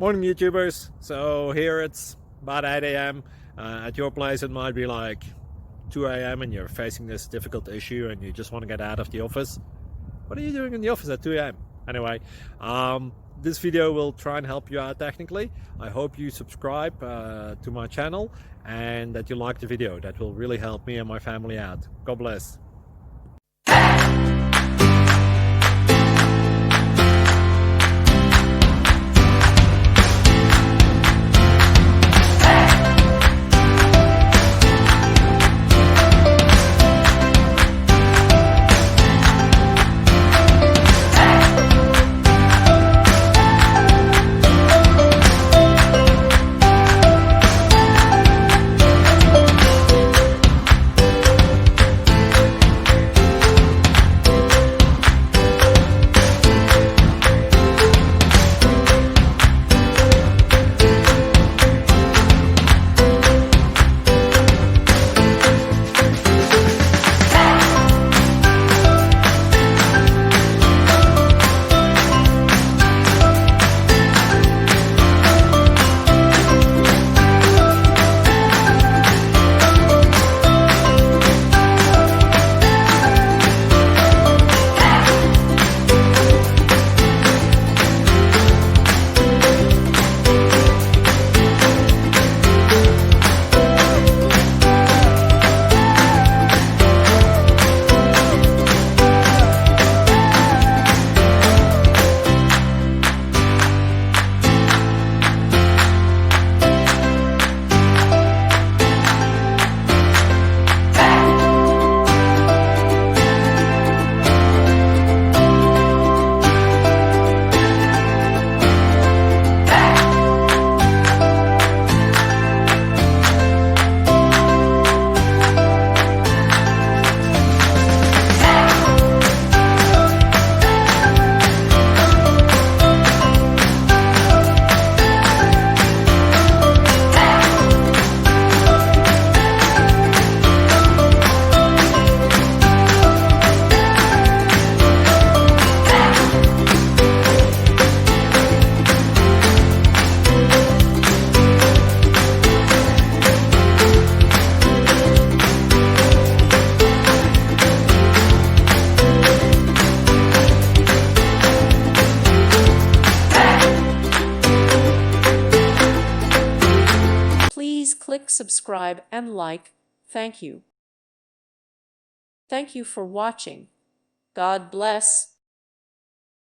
Morning YouTubers. So here it's about 8 a.m. At your place it might be like 2 a.m. and you're facing this difficult issue and you just want to get out of the office. What are you doing in the office at 2 a.m.? Anyway, this video will try and help you out technically. I hope you subscribe to my channel and that you like the video. That will really help me and my family out. God bless. Please click subscribe and like. Thank you. Thank you for watching. God bless.